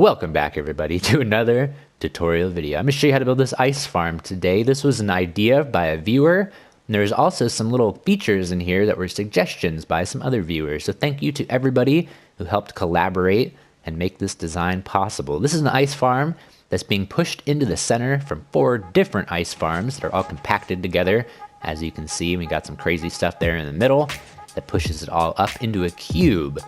Welcome back everybody to another tutorial video. I'm going to show you how to build this ice farm today. This was an idea by a viewer, and there's also some little features in here that were suggestions by some other viewers. So thank you to everybody who helped collaborate and make this design possible. This is an ice farm that's being pushed into the center from 4 different ice farms that are all compacted together. As you can see, we got some crazy stuff there in the middle that pushes it all up into a cube.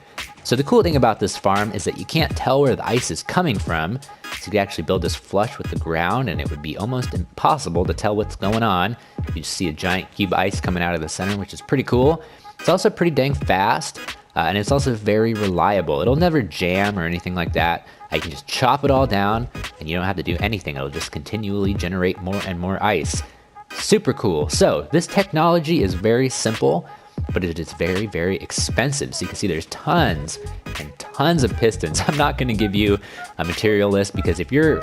So the cool thing about this farm is that you can't tell where the ice is coming from. So you can actually build this flush with the ground and it would be almost impossible to tell what's going on. You just see a giant cube ice coming out of the center, which is pretty cool. It's also pretty dang fast, and it's also very reliable. It'll never jam or anything like that. You can just chop it all down and you don't have to do anything. It'll just continually generate more and more ice. Super cool. So this technology is very simple, but it is very, very expensive. So you can see there's tons and tons of pistons. I'm not going to give you a material list because if you're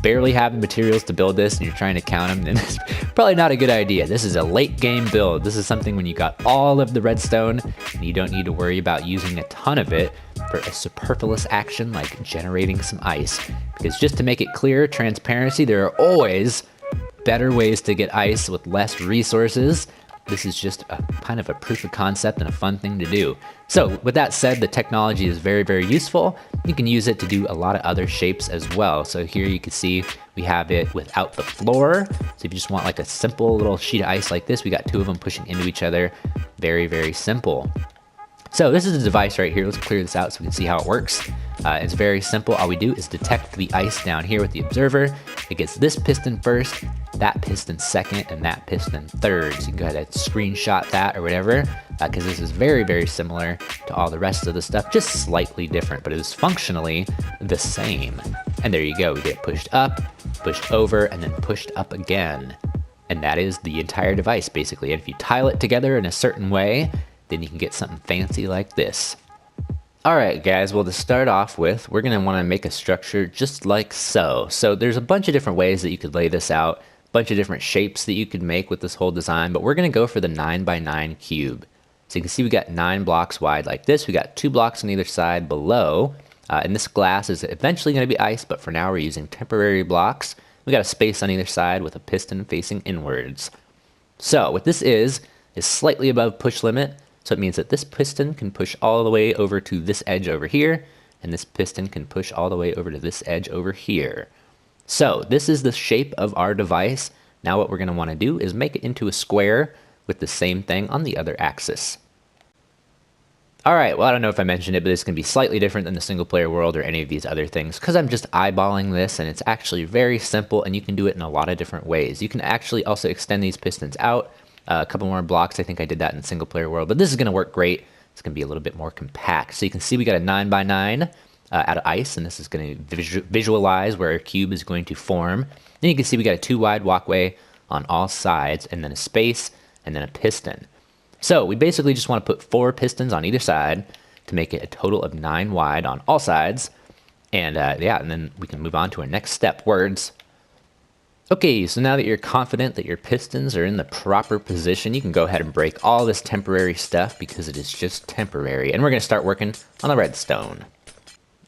barely having materials to build this and you're trying to count them, then it's probably not a good idea. This is a late game build. This is something when you got all of the redstone and you don't need to worry about using a ton of it for a superfluous action like generating some ice. Because just to make it clear, transparency, there are always better ways to get ice with less resources. This is just a kind of a proof of concept and a fun thing to do. So with that said, the technology is very, very useful. You can use it to do a lot of other shapes as well. So here you can see we have it without the floor. So if you just want like a simple little sheet of ice like this, we got 2 of them pushing into each other. Very, very simple. So this is the device right here. Let's clear this out so we can see how it works. It's very simple. All we do is detect the ice down here with the observer. It gets this piston first, that piston second, and that piston third. So you can go ahead and screenshot that or whatever, because this is very, very similar to all the rest of the stuff, just slightly different, but it is functionally the same. And there you go. We get pushed up, pushed over, and then pushed up again. And that is the entire device, basically. And if you tile it together in a certain way, then you can get something fancy like this. Alright guys, well to start off with, we're going to want to make a structure just like so. So there's a bunch of different ways that you could lay this out, a bunch of different shapes that you could make with this whole design, but we're going to go for the 9x9 cube. So you can see we got 9 blocks wide like this, we got 2 blocks on either side below, and this glass is eventually going to be ice, but for now we're using temporary blocks. We got a space on either side with a piston facing inwards. So what this is slightly above push limit. So it means that this piston can push all the way over to this edge over here, and this piston can push all the way over to this edge over here. So this is the shape of our device. Now what we're going to want to do is make it into a square with the same thing on the other axis. Alright, well I don't know if I mentioned it, but it's going to be slightly different than the single player world or any of these other things, because I'm just eyeballing this and it's actually very simple and you can do it in a lot of different ways. You can actually also extend these pistons out. A couple more blocks. I think I did that in single player world, but this is going to work great. It's going to be a little bit more compact. So you can see we got a 9x9 out of ice, and this is going to visualize where our cube is going to form. Then you can see we got a 2 wide walkway on all sides, and then a space, and then a piston. So we basically just want to put 4 pistons on either side to make it a total of 9 wide on all sides. And yeah, and then we can move on to our next step, words. Okay, so now that you're confident that your pistons are in the proper position, you can go ahead and break all this temporary stuff because it is just temporary. And we're going to start working on the redstone.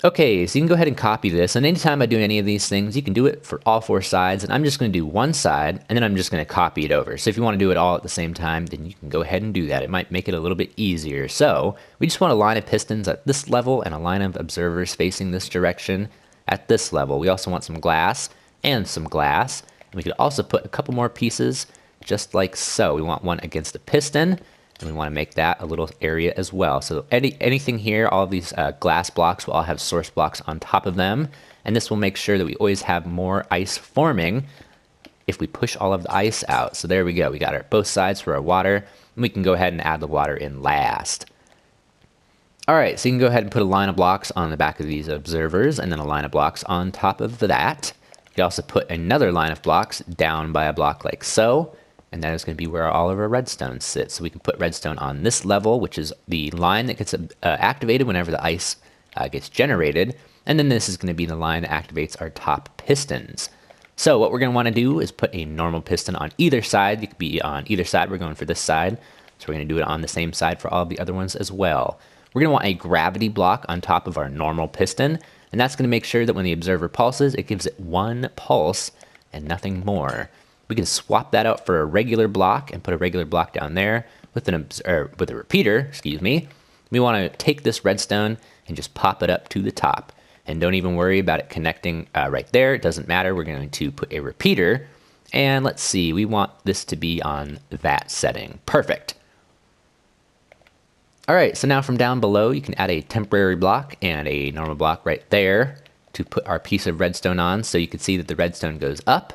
Okay, so you can go ahead and copy this. And anytime I do any of these things, you can do it for all 4 sides. And I'm just going to do one side, and then I'm just going to copy it over. So if you want to do it all at the same time, then you can go ahead and do that. It might make it a little bit easier. So we just want a line of pistons at this level and a line of observers facing this direction at this level. We also want some glass and some glass. And we could also put a couple more pieces just like so. We want one against the piston, and we want to make that a little area as well. So anything here, all of these glass blocks will all have source blocks on top of them, and this will make sure that we always have more ice forming if we push all of the ice out. So there we go. We got our both sides for our water, and we can go ahead and add the water in last. Alright, so you can go ahead and put a line of blocks on the back of these observers, and then a line of blocks on top of that. You can also put another line of blocks down by a block like so, and that is going to be where all of our redstone sits. So we can put redstone on this level, which is the line that gets activated whenever the ice gets generated, and then this is going to be the line that activates our top pistons. So what we're going to want to do is put a normal piston on either side. You could be on either side. We're going for this side, so we're going to do it on the same side for all the other ones as well. We're going to want a gravity block on top of our normal piston. And that's going to make sure that when the observer pulses, it gives it one pulse and nothing more. We can swap that out for a regular block and put a regular block down there with with a repeater, excuse me. We want to take this redstone and just pop it up to the top. And don't even worry about it connecting right there. It doesn't matter. We're going to put a repeater. And let's see, we want this to be on that setting. Perfect. All right, so now from down below, you can add a temporary block and a normal block right there to put our piece of redstone on. So you can see that the redstone goes up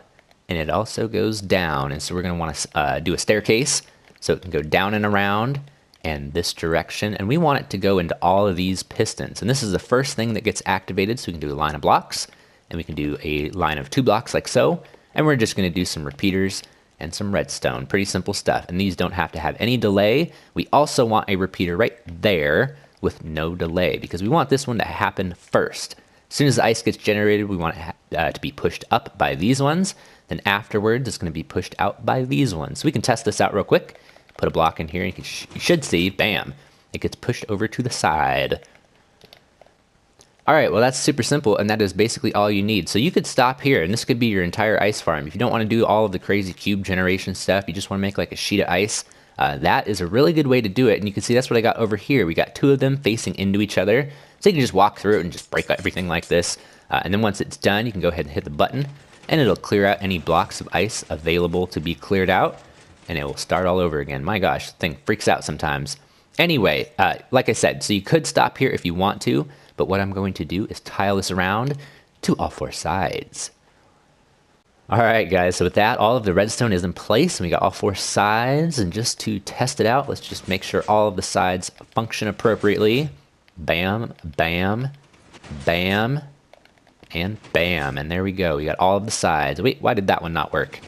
and it also goes down. And so we're going to want to do a staircase so it can go down and around and this direction. And we want it to go into all of these pistons. And this is the first thing that gets activated. So we can do a line of blocks and we can do a line of 2 blocks like so. And we're just going to do some repeaters and some redstone. Pretty simple stuff. And these don't have to have any delay. We also want a repeater right there with no delay because we want this one to happen first. As soon as the ice gets generated, we want it to be pushed up by these ones. Then afterwards, it's going to be pushed out by these ones. So we can test this out real quick. Put a block in here, and you should see, bam, it gets pushed over to the side. All right, well, that's super simple, and that is basically all you need. So you could stop here, and this could be your entire ice farm. If you don't want to do all of the crazy cube generation stuff, you just want to make like a sheet of ice, that is a really good way to do it. And you can see that's what I got over here. We got 2 of them facing into each other. So you can just walk through it and just break everything like this. And then once it's done, you can go ahead and hit the button, and it'll clear out any blocks of ice available to be cleared out, and it will start all over again. My gosh, the thing freaks out sometimes. Anyway, like I said, so you could stop here if you want to, but what I'm going to do is tile this around to all 4 sides. All right, guys, so with that, all of the redstone is in place, and we got all 4 sides, and just to test it out, let's just make sure all of the sides function appropriately. Bam, bam, bam, and bam, and there we go. We got all of the sides. Wait, why did that one not work?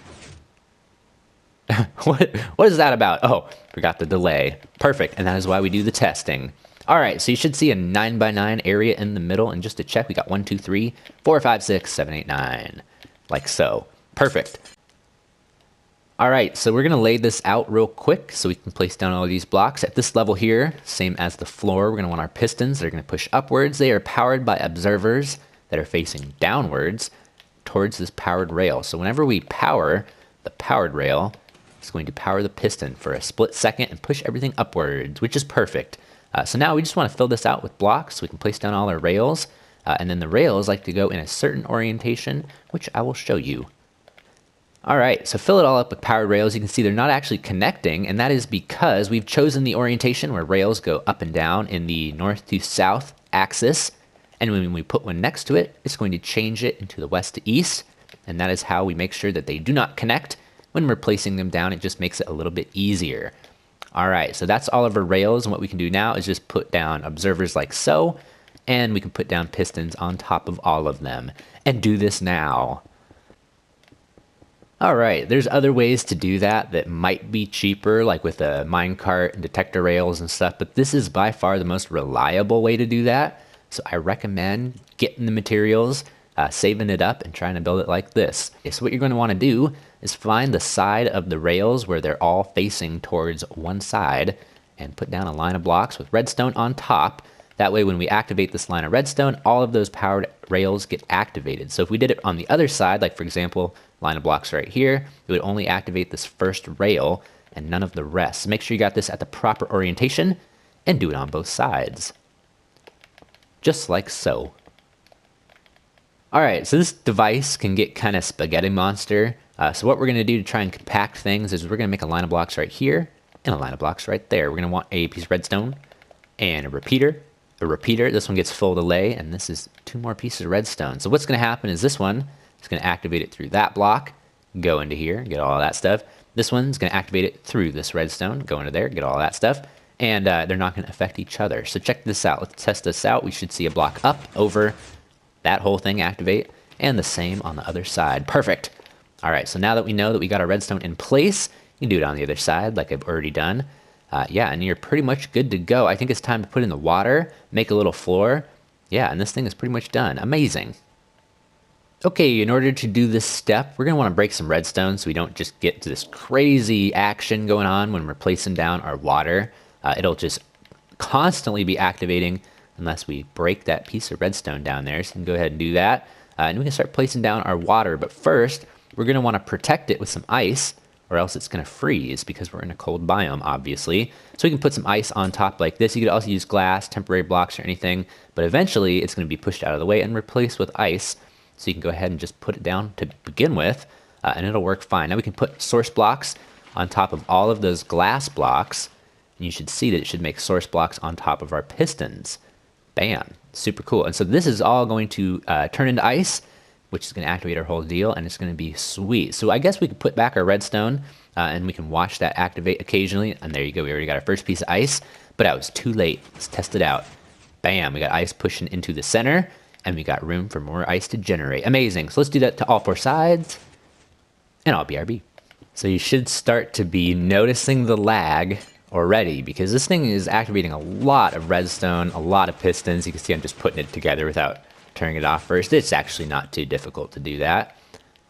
What is that about? Oh, forgot the delay. Perfect, and that is why we do the testing. All right, so you should see a 9x9 area in the middle, and just to check, we got 1, 2, 3, 4, 5, 6, 7, 8, 9, like so. Perfect. All right, so we're gonna lay this out real quick so we can place down all of these blocks. At this level here, same as the floor, we're gonna want our pistons that are gonna push upwards. They are powered by observers that are facing downwards towards this powered rail. So whenever we power the powered rail, it's going to power the piston for a split second and push everything upwards, which is perfect. So now we just want to fill this out with blocks so we can place down all our rails. And then the rails like to go in a certain orientation, which I will show you. All right, so fill it all up with powered rails. You can see they're not actually connecting, and that is because we've chosen the orientation where rails go up and down in the north to south axis. And when we put one next to it, it's going to change it into the west to east. And that is how we make sure that they do not connect. When we're placing them down, it just makes it a little bit easier. All right, so that's all of our rails, and what we can do now is just put down observers like so, and we can put down pistons on top of all of them, and do this now. All right, there's other ways to do that that might be cheaper, like with a minecart and detector rails and stuff, but this is by far the most reliable way to do that, so I recommend getting the materials, saving it up, and trying to build it like this. So what you're going to want to do is find the side of the rails where they're all facing towards one side and put down a line of blocks with redstone on top. That way when we activate this line of redstone, all of those powered rails get activated. So if we did it on the other side, like for example, line of blocks right here, it would only activate this first rail and none of the rest. So make sure you got this at the proper orientation and do it on both sides. Just like so. All right, so this device can get kind of spaghetti monster. So what we're going to do to try and compact things is we're going to make a line of blocks right here and a line of blocks right there. We're going to want a piece of redstone and a repeater. This one gets full delay, and this is 2 more pieces of redstone. So what's going to happen is this one is going to activate it through that block, go into here, get all that stuff. This one's going to activate it through this redstone, go into there, get all that stuff. And they're not going to affect each other. So check this out. Let's test this out. We should see a block up over that whole thing activate, and the same on the other side. Perfect. All right, so now that we know that we got our redstone in place, you can do it on the other side like I've already done. Yeah, and you're pretty much good to go. I think it's time to put in the water, make a little floor. Yeah, and this thing is pretty much done. Amazing. Okay, in order to do this step, we're going to want to break some redstone so we don't just get to this crazy action going on when we're placing down our water. It'll just constantly be activating unless we break that piece of redstone down there. So we can go ahead and do that. And we can start placing down our water. But first, we're going to want to protect it with some ice, or else it's going to freeze because we're in a cold biome, obviously. So we can put some ice on top like this. You could also use glass, temporary blocks, or anything. But eventually, it's going to be pushed out of the way and replaced with ice. So you can go ahead and just put it down to begin with, and it'll work fine. Now we can put source blocks on top of all of those glass blocks. And you should see that it should make source blocks on top of our pistons. Bam, super cool. And so this is all going to turn into ice, which is going to activate our whole deal, and it's going to be sweet. So I guess we could put back our redstone, and we can watch that activate occasionally. And there you go, we already got our first piece of ice, but I was too late. Let's test it out. Bam, we got ice pushing into the center, and we got room for more ice to generate. Amazing. So let's do that to all four sides, and I'll BRB. So you should start to be noticing the lag already, because this thing is activating a lot of redstone, a lot of pistons. You can see I'm just putting it together without turning it off first. It's actually not too difficult to do that.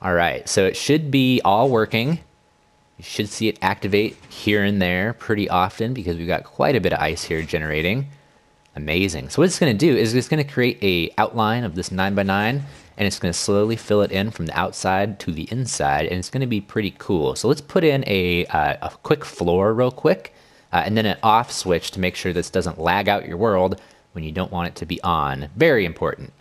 All right, so it should be all working. You should see it activate here and there pretty often because we've got quite a bit of ice here generating. Amazing. So what it's going to do is it's going to create a outline of this 9x9, and it's going to slowly fill it in from the outside to the inside, and it's going to be pretty cool. So let's put in a quick floor real quick, and then an off switch to make sure this doesn't lag out your world when you don't want it to be on. Very important.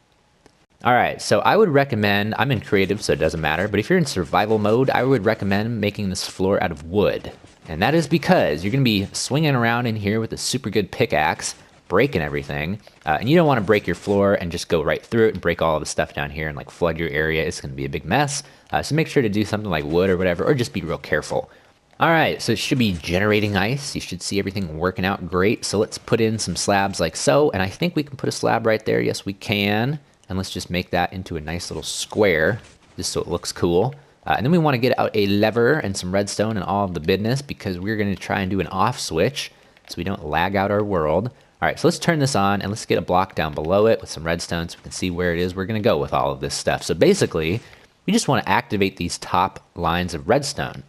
All right, so I would recommend, I'm in creative, so it doesn't matter, but if you're in survival mode, I would recommend making this floor out of wood. And that is because you're going to be swinging around in here with a super good pickaxe, breaking everything, and you don't want to break your floor and just go right through it and break all of the stuff down here and like flood your area. It's going to be a big mess. So make sure to do something like wood or whatever, or just be real careful. All right, so it should be generating ice. You should see everything working out great. So let's put in some slabs like so, and I think we can put a slab right there. Yes, we can. And let's just make that into a nice little square, just so it looks cool. And then we want to get out a lever and some redstone and all of the business, because we're going to try and do an off switch so we don't lag out our world. All right, so let's turn this on, and let's get a block down below it with some redstone so we can see where it is we're going to go with all of this stuff. So basically, we just want to activate these top lines of redstone.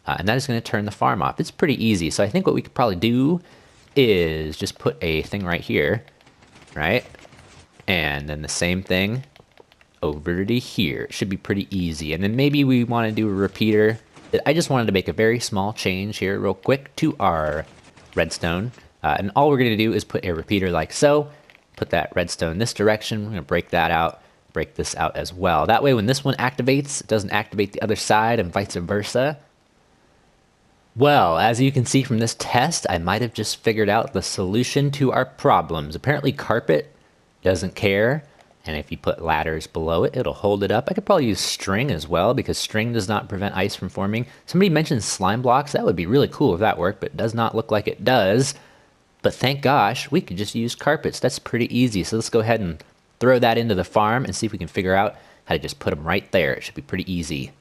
And that is going to turn the farm off. It's pretty easy. So I think what we could probably do is just put a thing right here, right? And then the same thing over to here. It should be pretty easy. And then maybe we want to do a repeater. I just wanted to make a very small change here real quick to our redstone. And all we're going to do is put a repeater like so. Put that redstone this direction. We're going to break that out. Break this out as well. That way when this one activates, it doesn't activate the other side and vice versa. Well, as you can see from this test, I might have just figured out the solution to our problems. Apparently carpet doesn't care, and if you put ladders below it, it'll hold it up. I could probably use string as well, because string does not prevent ice from forming. Somebody mentioned slime blocks. That would be really cool if that worked, but it does not look like it does. But thank gosh, we could just use carpets. That's pretty easy. So let's go ahead and throw that into the farm and see if we can figure out how to just put them right there. It should be pretty easy.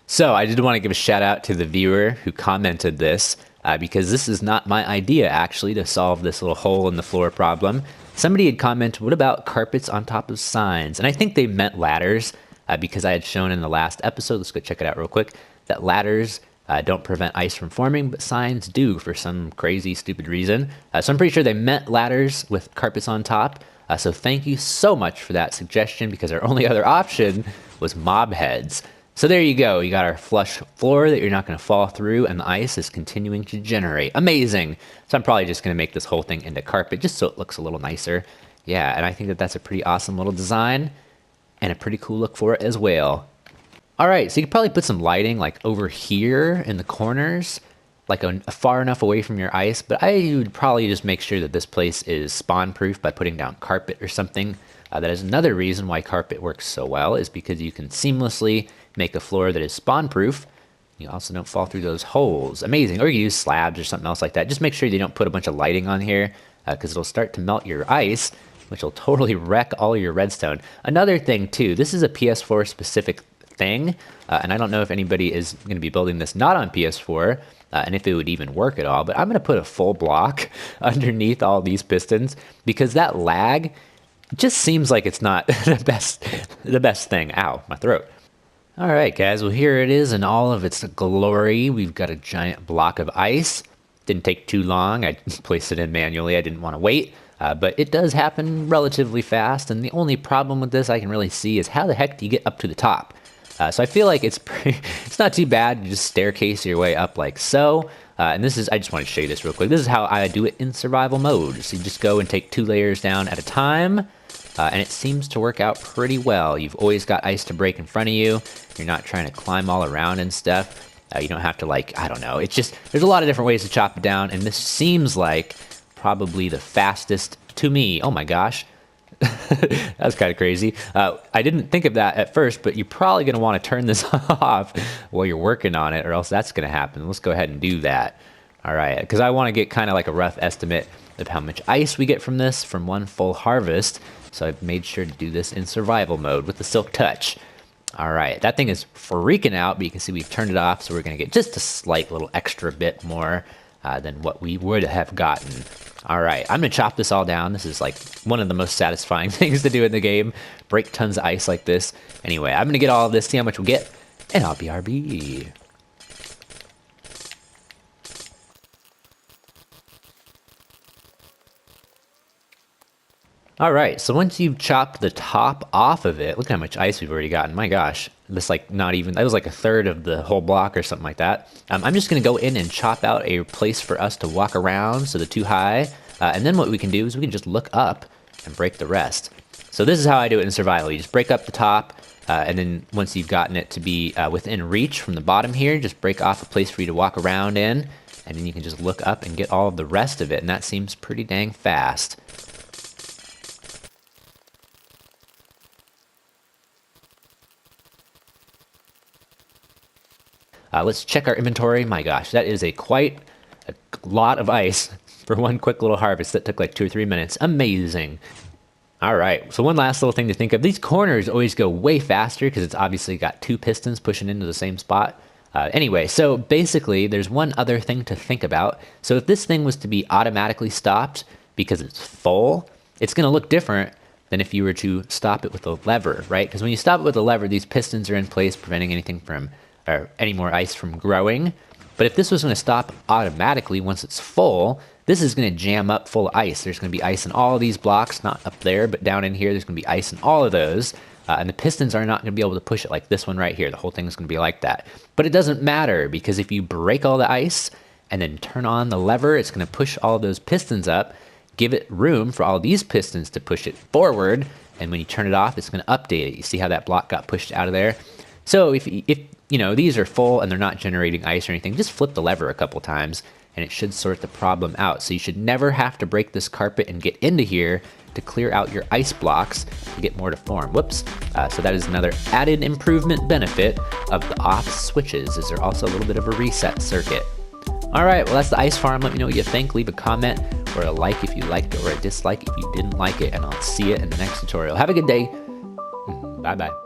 So I did want to give a shout out to the viewer who commented this, because this is not my idea actually to solve this little hole in the floor problem. Somebody had commented, what about carpets on top of signs? And I think they meant ladders, because I had shown in the last episode, let's go check it out real quick, that ladders don't prevent ice from forming, but signs do for some crazy, stupid reason. So I'm pretty sure they meant ladders with carpets on top. So thank you so much for that suggestion, because our only other option was mob heads. So there you go. You got our flush floor that you're not going to fall through, and the ice is continuing to generate. Amazing. So I'm probably just going to make this whole thing into carpet just so it looks a little nicer. Yeah, and I think that that's a pretty awesome little design and a pretty cool look for it as well. All right, so you could probably put some lighting like over here in the corners, like far enough away from your ice, but I would probably just make sure that this place is spawn-proof by putting down carpet or something. That is another reason why carpet works so well, is because you can seamlessly make a floor that is spawn-proof. You also don't fall through those holes. Amazing. Or you can use slabs or something else like that. Just make sure you don't put a bunch of lighting on here, because it'll start to melt your ice, which will totally wreck all your redstone. Another thing too, this is a PS4 specific thing, and I don't know if anybody is going to be building this not on PS4, and if it would even work at all, but I'm going to put a full block underneath all these pistons, because that lag just seems like it's not the best thing. Ow, my throat. All right, guys, well, here it is in all of its glory. We've got a giant block of ice. Didn't take too long. I placed it in manually. I didn't want to wait. But it does happen relatively fast, and the only problem with this I can really see is how the heck do you get up to the top? So I feel like it's not too bad. You just staircase your way up like so. And this is, I just want to show you this real quick. This is how I do it in survival mode. So you just go and take 2 layers down at a time, and it seems to work out pretty well. You've always got ice to break in front of you. You're not trying to climb all around and stuff. You don't have to, like, I don't know. It's just, there's a lot of different ways to chop it down, and this seems like probably the fastest to me. Oh my gosh. That was kind of crazy. I didn't think of that at first, but you're probably going to want to turn this off while you're working on it, or else that's going to happen. Let's go ahead and do that. All right, because I want to get kind of like a rough estimate of how much ice we get from this from one full harvest. So I've made sure to do this in survival mode with the Silk Touch. All right, that thing is freaking out, but you can see we've turned it off, so we're going to get just a slight little extra bit more than what we would have gotten. All right, I'm gonna chop this all down. This is like one of the most satisfying things to do in the game. Break tons of ice like this. Anyway, I'm gonna get all of this, see how much we'll get, and I'll BRB. All right, so once you've chopped the top off of it, look how much ice we've already gotten. My gosh, this like not even, that was like a third of the whole block or something like that. I'm just gonna go in and chop out a place for us to walk around so the 2 high, and then what we can do is we can just look up and break the rest. So this is how I do it in survival. You just break up the top, and then once you've gotten it to be within reach from the bottom here, just break off a place for you to walk around in, and then you can just look up and get all of the rest of it, and that seems pretty dang fast. Let's check our inventory. My gosh, that is quite a lot of ice for one quick little harvest that took like 2 or 3 minutes. Amazing. All right, so one last little thing to think of. These corners always go way faster because it's obviously got 2 pistons pushing into the same spot. Anyway, so basically there's one other thing to think about. So if this thing was to be automatically stopped because it's full, it's gonna look different than if you were to stop it with a lever, right? Because when you stop it with a lever, these pistons are in place, preventing anything from, or any more ice from growing. But if this was gonna stop automatically once it's full, this is gonna jam up full of ice. There's gonna be ice in all of these blocks, not up there, but down in here, there's gonna be ice in all of those. And the pistons are not gonna be able to push it like this one right here. The whole thing is gonna be like that. But it doesn't matter, because if you break all the ice and then turn on the lever, it's gonna push all those pistons up, give it room for all these pistons to push it forward. And when you turn it off, it's gonna update it. You see how that block got pushed out of there? So if you know, these are full and they're not generating ice or anything, just flip the lever a couple times and it should sort the problem out. So you should never have to break this carpet and get into here to clear out your ice blocks to get more to form. Whoops. So that is another added improvement benefit of the off switches, is there also a little bit of a reset circuit. All right, well, that's the ice farm. Let me know what you think. Leave a comment or a like if you liked it, or a dislike if you didn't like it, and I'll see you in the next tutorial. Have a good day. Bye-bye.